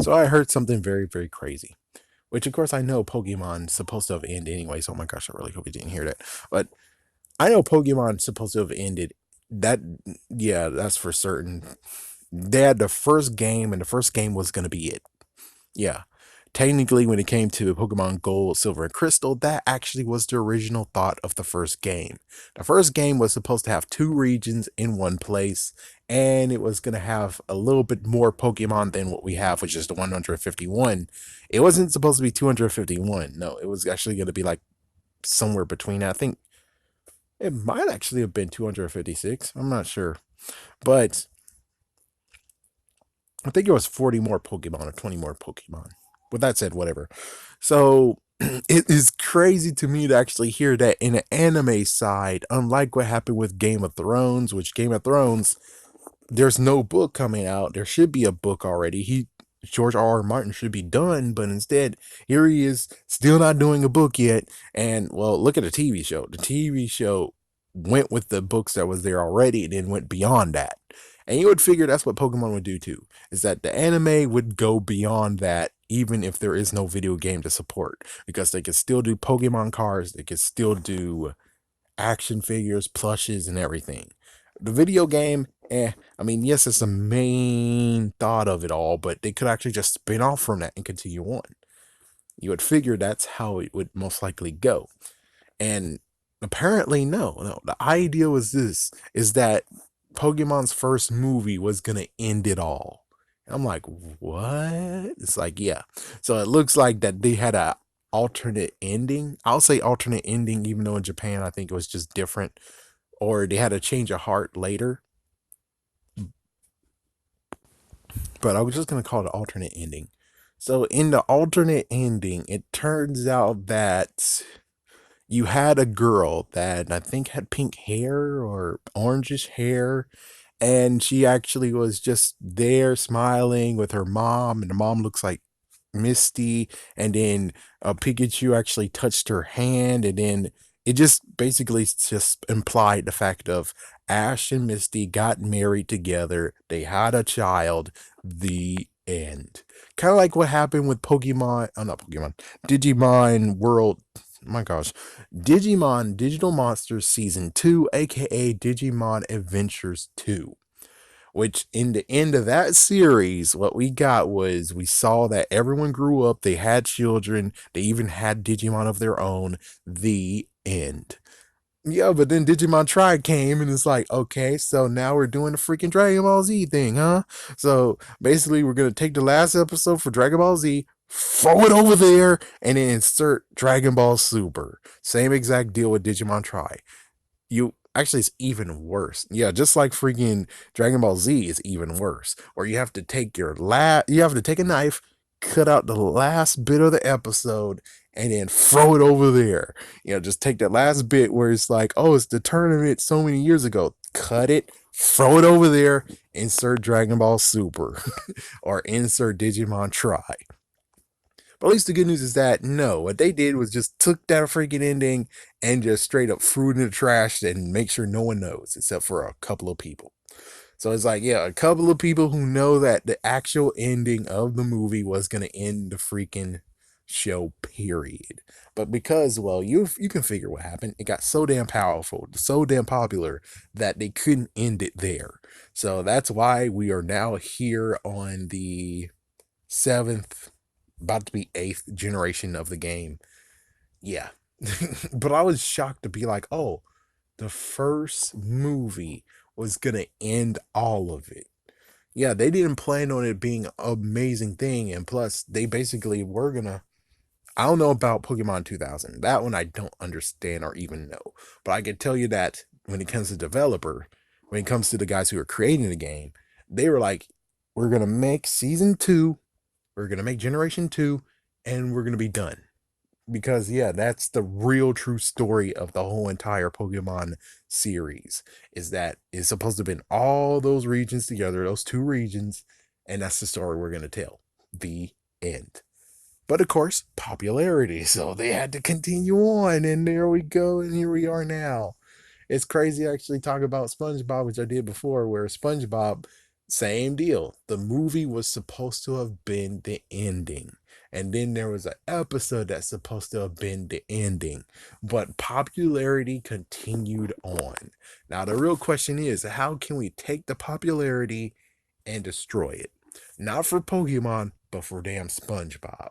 So I heard something very, very crazy, which of course I know Pokemon's supposed to have ended anyway. So oh my gosh, I really hope you didn't hear that. But I know Pokemon's supposed to have ended. That, yeah, that's for certain. They had the first game, and the first game was going to be it. Yeah. Technically, when it came to Pokemon Gold, Silver, and Crystal, that actually was the original thought of the first game. The first game was supposed to have two regions in one place, and it was going to have a little bit more Pokemon than what we have, which is the 151. It wasn't supposed to be 251. No, it was actually going to be like somewhere between, I think it might actually have been 256. I'm not sure. But I think it was 40 more Pokemon or 20 more Pokemon. With that said, whatever. So it is crazy to me to actually hear that in an anime side, unlike what happened with Game of Thrones, which Game of Thrones, there's no book coming out. There should be a book already. George R. R. Martin should be done, but instead, here he is, still not doing a book yet. And well, look at the TV show. The TV show went with the books that was there already and then went beyond that. And you would figure that's what Pokemon would do too, is that the anime would go beyond that even if there is no video game to support, because they could still do Pokemon cards, they could still do action figures, plushes, and everything. The video game, I mean, yes, it's the main thought of it all, but they could actually just spin off from that and continue on. You would figure that's how it would most likely go. And apparently, no. The idea was this, is that Pokemon's first movie was gonna end it all. And I'm like, what? It's like, yeah. So it looks like that they had a alternate ending. I'll say alternate ending, even though in Japan I think it was just different. Or they had a change of heart later. But I was just gonna call it alternate ending. So in the alternate ending, it turns out that you had a girl that I think had pink hair or orangish hair, and she actually was just there smiling with her mom, and the mom looks like Misty, and then Pikachu actually touched her hand, and then it just basically just implied the fact of Ash and Misty got married together, they had a child, the end. Kind of like what happened with Pokemon, oh not Pokemon, Digimon World, my gosh, Digimon Digital Monsters Season 2, aka Digimon Adventures 2, which in the end of that series, what we got was we saw that everyone grew up, they had children, they even had Digimon of their own. The end. Yeah, but then Digimon Tri came and it's like, okay, so now we're doing the freaking Dragon Ball Z thing, huh? So basically, we're gonna take the last episode for Dragon Ball Z, throw it over there, and then insert Dragon Ball Super. Same exact deal with Digimon Tri. You actually, it's even worse. Yeah, just like freaking Dragon Ball Z is even worse. Or you have to take a knife, cut out the last bit of the episode, and then throw it over there. Just take that last bit where it's like, oh, it's the tournament so many years ago. Cut it, throw it over there, insert Dragon Ball Super, or insert Digimon Tri. But at least the good news is that no, what they did was just took that freaking ending and just straight up threw it in the trash and make sure no one knows except for a couple of people. So it's like, yeah, a couple of people who know that the actual ending of the movie was gonna end the freaking show, period. But because, well, you can figure what happened. It got so damn powerful, so damn popular that they couldn't end it there. So that's why we are now here on the seventh, about to be eighth generation of the game. Yeah. But I was shocked to be like, oh, the first movie was gonna end all of it. Yeah, they didn't plan on it being an amazing thing, and plus they basically were gonna, I don't know about Pokemon 2000. That one I don't understand or even know. But I can tell you that when it comes to developer, when it comes to the guys who are creating the game, they were like, we're gonna make season 2, we're gonna make generation 2, and we're gonna be done. Because yeah, that's the real true story of the whole entire Pokemon series. Is that it's supposed to have been all those regions together, those two regions, and that's the story we're gonna tell. The end. But of course, popularity. So they had to continue on, and there we go, and here we are now. It's crazy actually talk about SpongeBob, which I did before, where SpongeBob, Same deal. The movie was supposed to have been the ending. And then there was an episode that's supposed to have been the ending. But popularity continued on. Now, the real question is, how can we take the popularity and destroy it? Not for Pokemon, but for damn SpongeBob.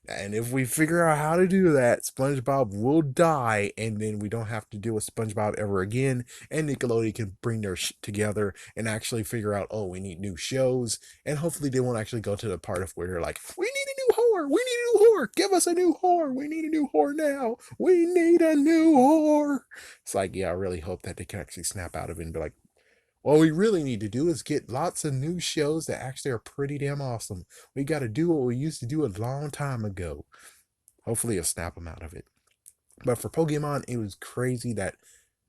And if we figure out how to do that, SpongeBob will die, and then we don't have to deal with SpongeBob ever again. And Nickelodeon can bring their shit together and actually figure out, oh, we need new shows. And hopefully they won't actually go to the part of where they're like, we need a new whore, we need a new whore, give us a new whore, we need a new whore now, we need a new whore. It's like, yeah, I really hope that they can actually snap out of it and be like, what we really need to do is get lots of new shows that actually are pretty damn awesome. We got to do what we used to do a long time ago. Hopefully, it'll snap them out of it. But for Pokemon, it was crazy that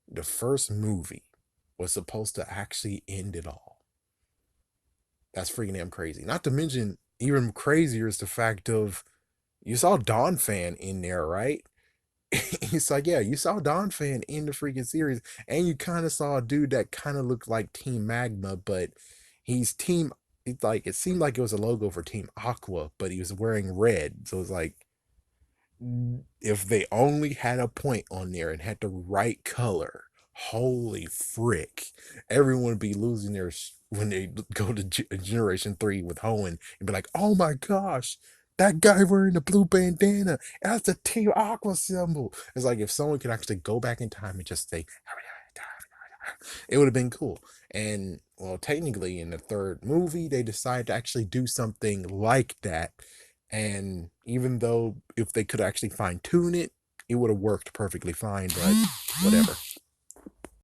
the first movie was supposed to actually end it all. That's freaking damn crazy. Not to mention, even crazier is the fact of you saw Don Fan in there, right? It's like, yeah, you saw Don Fan in the freaking series, and you kind of saw a dude that kind of looked like Team Magma, but he's Team. It's like it seemed like it was a logo for Team Aqua, but he was wearing red. So it's like, if they only had a point on there and had the right color, holy frick, everyone would be losing their when they go to Generation 3 with Hoenn and be like, oh my gosh, that guy wearing the blue bandana, that's the Team Aqua symbol. It's like if someone could actually go back in time and just say, it would have been cool. And well, technically, in the third movie, they decided to actually do something like that. And even though if they could actually fine tune it, it would have worked perfectly fine, but whatever.